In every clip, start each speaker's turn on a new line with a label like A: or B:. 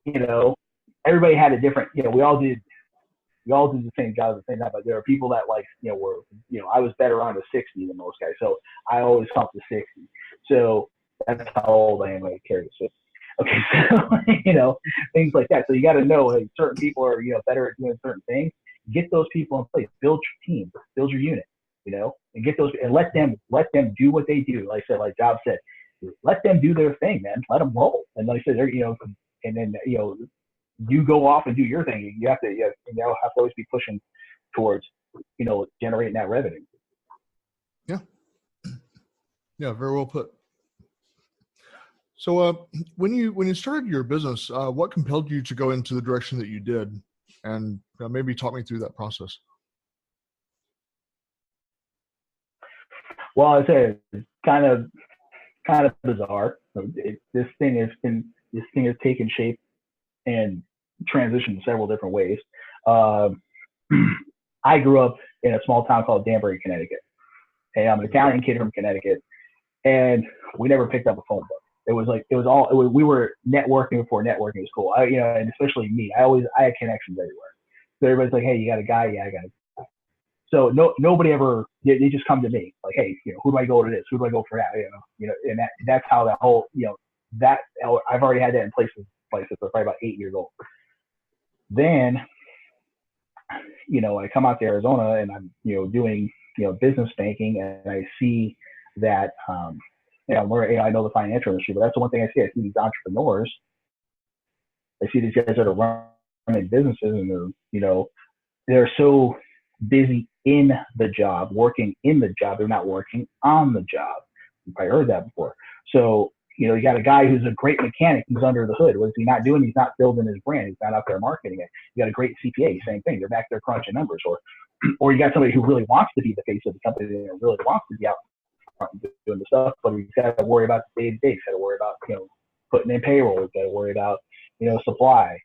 A: you know, everybody had a different, we all did the same job at the same time, but there are people that like, were, I was better on the 60 than most guys. So I always felt the 60. So that's how old I am when I carry the 60. Okay. So, things like that. So you got to know, like, certain people are, better at doing certain things. Get those people in place, build your team, build your unit, and get those, and let them do what they do. Like I said, like Job said, let them do their thing, man. Let them roll. And like I said, they're, and then, you go off and do your thing. You have to always be pushing towards, generating that revenue.
B: Yeah. Yeah. Very well put. So when you started your business, what compelled you to go into the direction that you did? And maybe talk me through that process.
A: Well, I say it's kind of bizarre. This thing has taken shape and transitioned in several different ways. I grew up in a small town called Danbury, Connecticut. And I'm an Italian kid from Connecticut, and we never picked up a phone book. We were networking before networking was cool. And especially me, I had connections everywhere. So everybody's like, hey, you got a guy? Yeah, I got a guy. So nobody ever, they just come to me like, hey, who do I go to this? Who do I go for that? And that's how that whole, that I've already had that in place since probably about 8 years old. Then, I come out to Arizona and I'm, doing, business banking, and I see that, I know the financial industry, but that's the one thing I see. I see these entrepreneurs. I see these guys that are running businesses, and they're so busy in the job, working in the job. They're not working on the job. You've probably heard that before. So, you got a guy who's a great mechanic who's under the hood. What is he not doing? He's not building his brand. He's not out there marketing it. You got a great CPA, same thing. They're back there crunching numbers. Or you got somebody who really wants to be the face of the company and really wants to be out front doing the stuff, but he's got to worry about the day-to-day. He's got to worry about, putting in payroll. He's got to worry about, supply.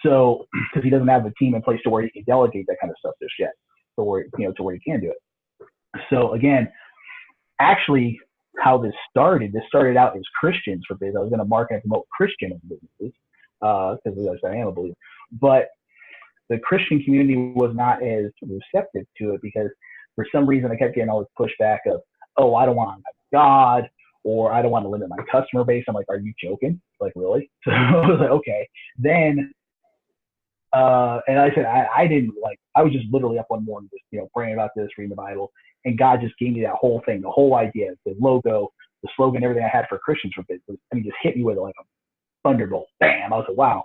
A: So, because he doesn't have a team in place to where he can delegate that kind of stuff just yet, to where he can do it. So again, actually, how this started out as Christians for Biz. I was going to market and promote Christian businesses because I am a believer. But the Christian community was not as receptive to it because for some reason I kept getting all this pushback of, oh, I don't want to God, or I don't want to limit my customer base. I'm like, are you joking? Like, really? So I was like, okay. Then, and I said, I didn't I was just literally up one morning, just, praying about this, reading the Bible. And God just gave me that whole thing, the whole idea, the logo, the slogan, everything I had for Christians for Business. I mean, just hit me with it like a thunderbolt. Bam! I was like, wow.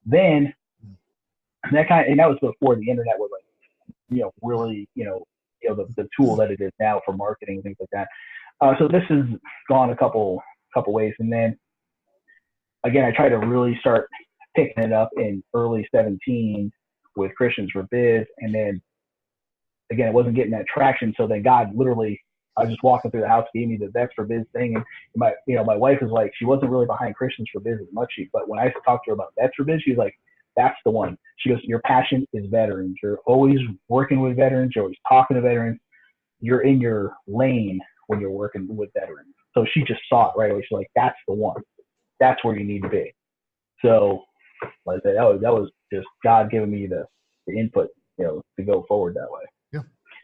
A: Then and that was before the internet was really, the tool that it is now for marketing and things like that. So this has gone a couple ways, and then again, I tried to really start picking it up in early 17 with Christians for Biz, and then again, it wasn't getting that traction. So then God literally, I was just walking through the house, gave me the Vets for Biz thing. And my wife was like, she wasn't really behind Christians for Biz as much. But when I talked to her about Vets for Biz, she was like, that's the one. She goes, your passion is veterans. You're always working with veterans. You're always talking to veterans. You're in your lane when you're working with veterans. So she just saw it right away. She's like, that's the one. That's where you need to be. So like I said, that was just God giving me the input, to go forward that way.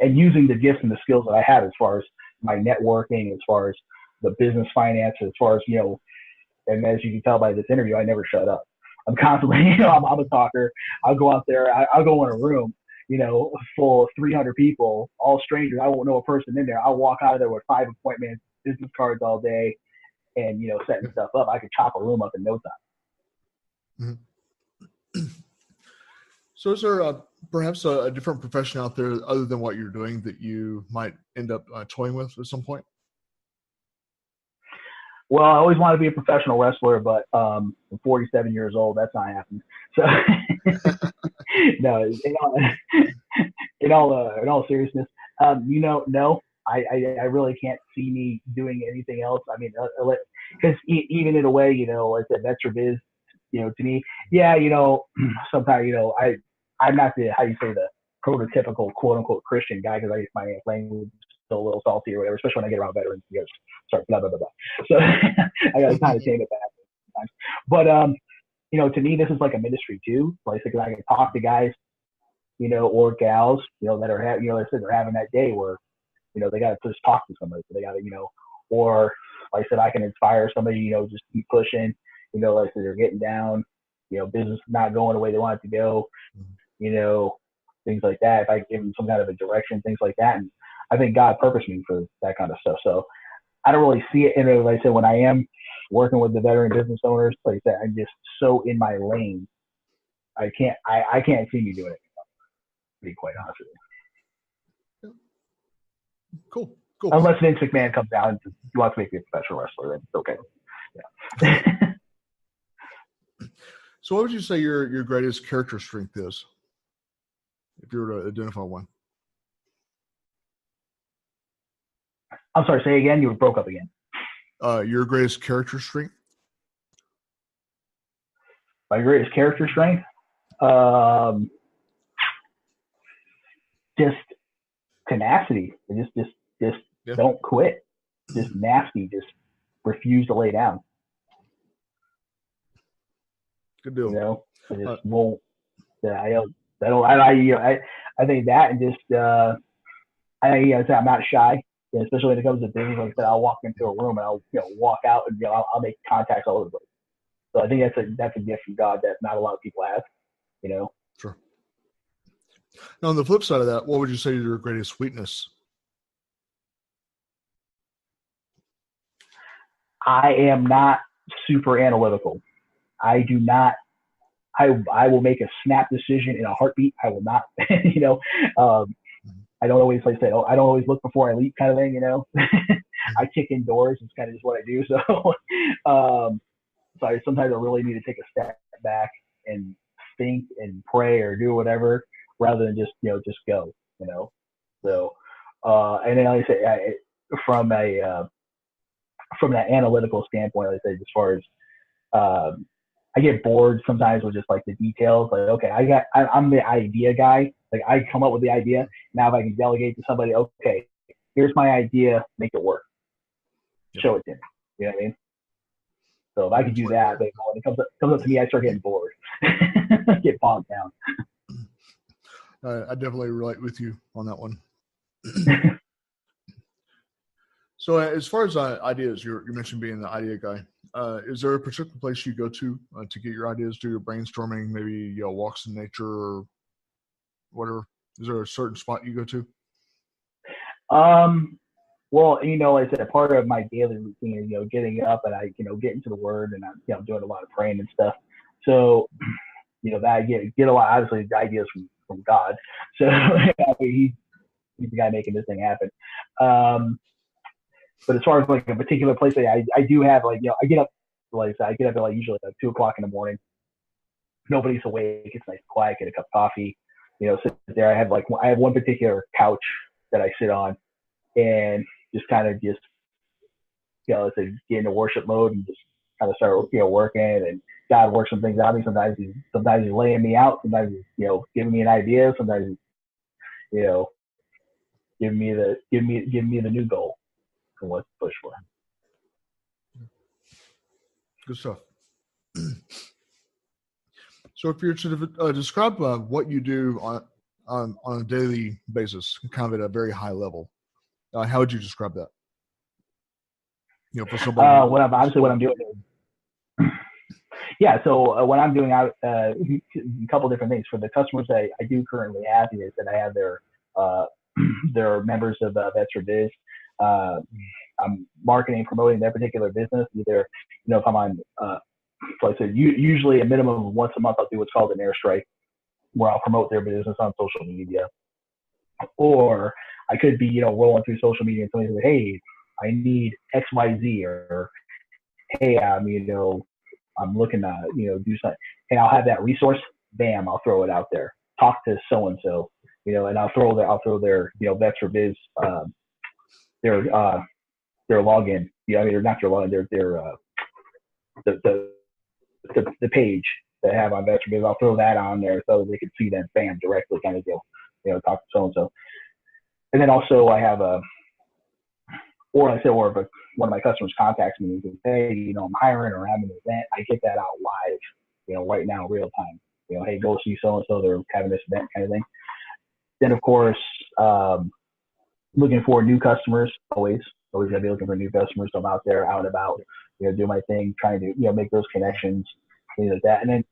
A: And using the gifts and the skills that I have as far as my networking, as far as the business finance, as far as, and as you can tell by this interview, I never shut up. I'm constantly, I'm a talker. I'll go out there, I'll go in a room, full of 300 people, all strangers. I won't know a person in there. I'll walk out of there with 5 appointments, business cards all day, and, setting stuff up. I could chop a room up in no time.
B: Mm-hmm. So is there perhaps a different profession out there other than what you're doing that you might end up toying with at some point?
A: Well, I always wanted to be a professional wrestler, but I'm 47 years old. That's not happening. So, no, in all seriousness, no, I really can't see me doing anything else. I mean, because even in a way, like the Vets for Biz, to me, yeah, sometimes, I'm not the, how you say, the prototypical quote unquote Christian guy, because my language is still a little salty or whatever, especially when I get around veterans. You guys start blah, blah, blah, blah. So I got to kind of tame it back sometimes. But to me, this is like a ministry too. Like, because I can talk to guys, or gals, that are having, they said they're having that day where, they got to just talk to somebody. So they got to, or like I said, I can inspire somebody, just keep pushing, like I said, they're getting down, business not going the way they want it to go, things like that. If I give them some kind of a direction, things like that. And I think God purposed me for that kind of stuff. So I don't really see it. And like I said, when I am working with the veteran business owners, like that, I'm just so in my lane. I can't see me doing it, to be quite honest with you.
B: Cool.
A: Unless Vince McMahon comes out and he wants to make me a professional wrestler, then it's okay. Yeah.
B: So what would you say your greatest character strength is, if you were to identify one?
A: I'm sorry, say again. You broke up again.
B: Your greatest character strength?
A: My greatest character strength? Just tenacity. Just don't quit. Just nasty. Just refuse to lay down.
B: Good deal.
A: I just won't. I think that, and just I'm not shy, especially when it comes to business. Like I said, I'll walk into a room and I'll walk out and I'll make contacts all over the place. So I think that's a gift from God that not a lot of people have.
B: Sure. Now, on the flip side of that, what would you say is your greatest weakness?
A: I am not super analytical. I do not. I will make a snap decision in a heartbeat. I will not. I don't always I don't always look before I leap, kind of thing. I kick in doors. It's kind of just what I do. So, sometimes I really need to take a step back and think and pray or do whatever, rather than just go. So, and then like I say, from that analytical standpoint, like I say, as far as I get bored sometimes with just like the details. Like, okay, I'm the idea guy. Like, I come up with the idea. Now if I can delegate to somebody, okay, here's my idea, make it work. Yep. Show it to me. You know what I mean? So if I can do that, but when it comes up to me, I start getting bored. Get bogged down.
B: I definitely relate with you on that one. So as far as ideas, you mentioned being the idea guy. Is there a particular place you go to get your ideas, do your brainstorming, maybe walks in nature or whatever? Is there a certain spot you go to?
A: Well, like I said, a part of my daily routine is, getting up and I, get into the Word, and I'm doing a lot of praying and stuff. So, that I get a lot, obviously, the ideas from God. So he's the guy making this thing happen. But as far as like a particular place, I do have I get up, I get up at usually 2:00 in the morning. Nobody's awake. It's nice and quiet. Get a cup of coffee. Sit there. I have one particular couch that I sit on, and just kind of get into worship mode and just kind of start working. And God works some things out of me. Sometimes he's laying me out. Sometimes he's giving me an idea. Sometimes he's giving me the new goal and what to push for.
B: Good stuff. So if you're to describe what you do on a daily basis, kind of at a very high level, how would you describe that? For somebody.
A: What I'm doing. Yeah. So what I'm doing out a couple different things for the customers that I do currently have is that I have their members of Vets for Biz. I'm marketing and promoting their particular business. Either, if I'm on, so I said, usually a minimum of once a month, I'll do what's called an airstrike, where I'll promote their business on social media. Or I could be, rolling through social media and somebody says, hey, I need X, Y, Z, or hey, I'm looking to, do something. And I'll have that resource. Bam, I'll throw it out there. Talk to so and so, and I'll throw their, Vets for Biz, their login. They're not their login. They're the page that I have on Vets for Biz. I'll throw that on there so they can see that. Bam, directly kind of deal. Talk to so and so. And then also I have or if one of my customers contacts me and says, hey, I'm hiring or having an event, I get that out live, right now, real time. Hey, go see so and so. They're having this event, kind of thing. Then, of course, looking for new customers. Always gotta be looking for new customers. So I'm out there, out and about, do my thing, trying to make those connections, things like that. And then,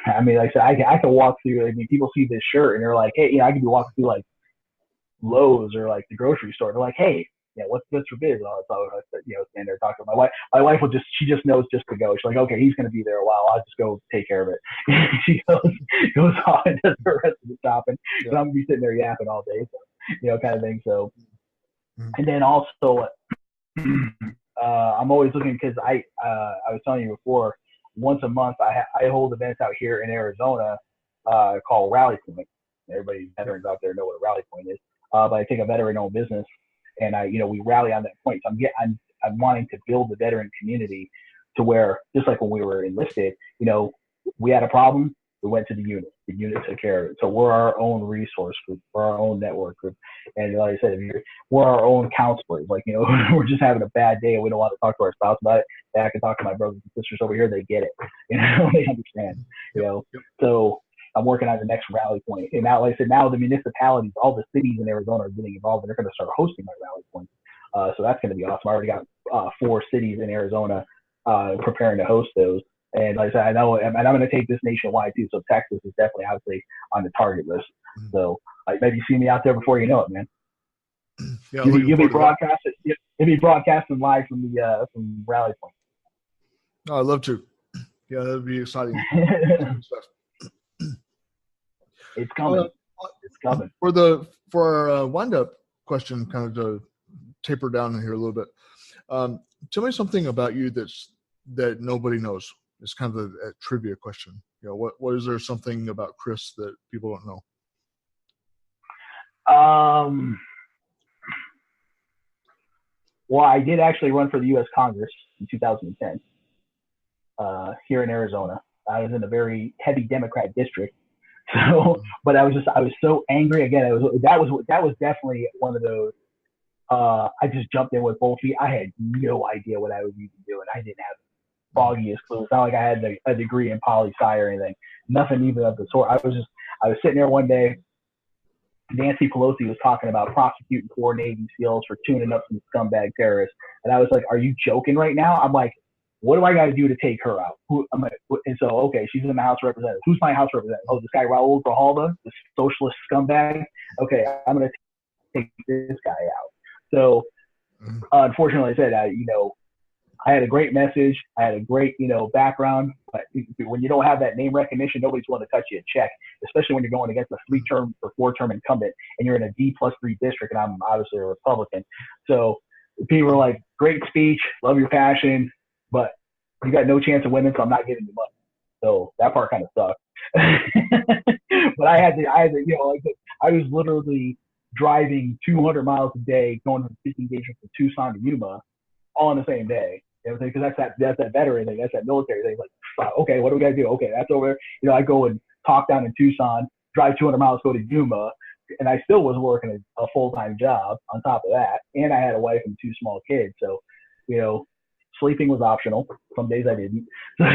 A: I mean, like I said, I can walk through. I mean, people see this shirt and they're like, hey, I could be walking through like Lowe's or like the grocery store. They're like, hey, what's this for biz? And they're talking to my wife. My wife she just knows just to go. She's like, okay, he's going to be there a while. I'll just go take care of it. She goes off and does the rest of the shopping. Yeah. And I'm going to be sitting there yapping all day. So, kind of thing. So, and then also, I'm always looking because I was telling you before, once a month, I hold events out here in Arizona called Rally Point. Everybody, veterans out there know what a rally point is. But I take a veteran-owned business, and we rally on that point. So I'm wanting to build the veteran community to where, just like when we were enlisted, we had a problem, we went to the unit. The unit took care of it. So we're our own resource group, we're our own network group, and like I said, we're our own counselors. Like we're just having a bad day and we don't want to talk to our spouse about it. I can talk to my brothers and sisters over here. They get it. They understand. So I'm working on the next rally point. And now, like I said, now the municipalities, all the cities in Arizona are getting involved, and they're going to start hosting my rally points. So that's going to be awesome. I already got 4 cities in Arizona preparing to host those. And like I said, I know, and I'm going to take this nationwide too. So Texas is definitely obviously on the target list. So maybe see me out there before you know it, man. Yeah, you'll be broadcasting. You'll be broadcasting live from the from Rally Point.
B: Oh, I'd love to. Yeah, that'd be exciting.
A: It's coming. It's coming.
B: For our wind-up question, kind of to taper down here a little bit. Tell me something about you that nobody knows. It's kind of a trivia question. What is there something about Chris that people don't know?
A: Well, I did actually run for the U.S. Congress in 2010 here in Arizona. I was in a very heavy Democrat district. So, but I was so angry. Again, that was definitely one of those. I just jumped in with both feet. I had no idea what I was even doing. I didn't have the foggiest clue. It's not like I had a degree in poli-sci or anything. Nothing even of the sort. I was sitting there one day. Nancy Pelosi was talking about prosecuting 4 Navy SEALs for tuning up some scumbag terrorists, and I was like, "Are you joking right now?" I'm like, what do I got to do to take her out? And so, okay, she's in the House of Representatives. Who's my House representative? Oh, this guy Raul Grijalva, this socialist scumbag. Okay, I'm going to take this guy out. So, unfortunately, I said, I had a great message. I had a great, background. But when you don't have that name recognition, nobody's willing to cut you a check, especially when you're going against a 3-term or 4-term incumbent and you're in a D+3 district, and I'm obviously a Republican. So people are like, great speech, love your passion, but you got no chance of winning, so I'm not giving you money. So that part kind of sucked. But I had to, I was literally driving 200 miles a day, going to speaking engagement from Tucson to Yuma, all on the same day. Because that's that veteran thing, that's that military thing. Like, okay, what do we got to do? Okay, that's over there. I go and talk down in Tucson, drive 200 miles, go to Yuma, and I still was working a full-time job on top of that, and I had a wife and 2 small kids. So, sleeping was optional. Some days I didn't. So,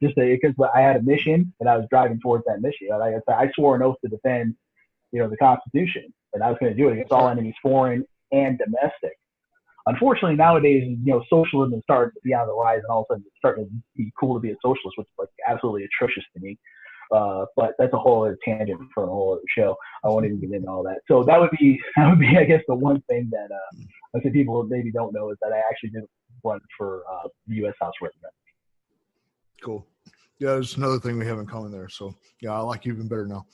A: just because I had a mission and I was driving towards that mission. Like I said, I swore an oath to defend, the Constitution, and I was going to do it against all enemies, foreign and domestic. Unfortunately, nowadays, socialism is starting to be on the rise, and all of a sudden it's starting to be cool to be a socialist, which is like absolutely atrocious to me. But that's a whole other tangent for a whole other show. I won't even get into all that. So that would be, I guess, the one thing that I think people maybe don't know is that I actually did run for the U.S. House of Representatives.
B: Cool. Yeah, there's another thing we have in common there. So yeah, I like you even better now.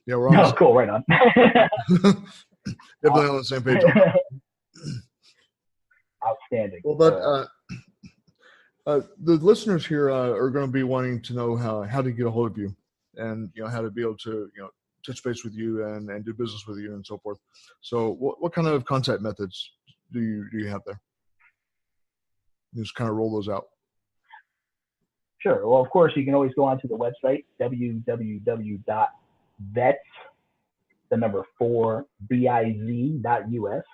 B: Yeah, we're on.
A: Cool. Right on.
B: Definitely on the same page.
A: Outstanding.
B: Well, but the listeners here are going to be wanting to know how to get a hold of you, and how to be able to touch base with you and do business with you and so forth. So, what kind of contact methods do you have there? Just kind of roll those out.
A: Sure. Well, of course, you can always go onto the website www.vets4biz.us.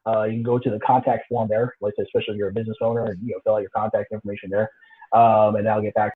A: You can go to the contact form there, like especially if you're a business owner, and fill out your contact information there. and I'll get back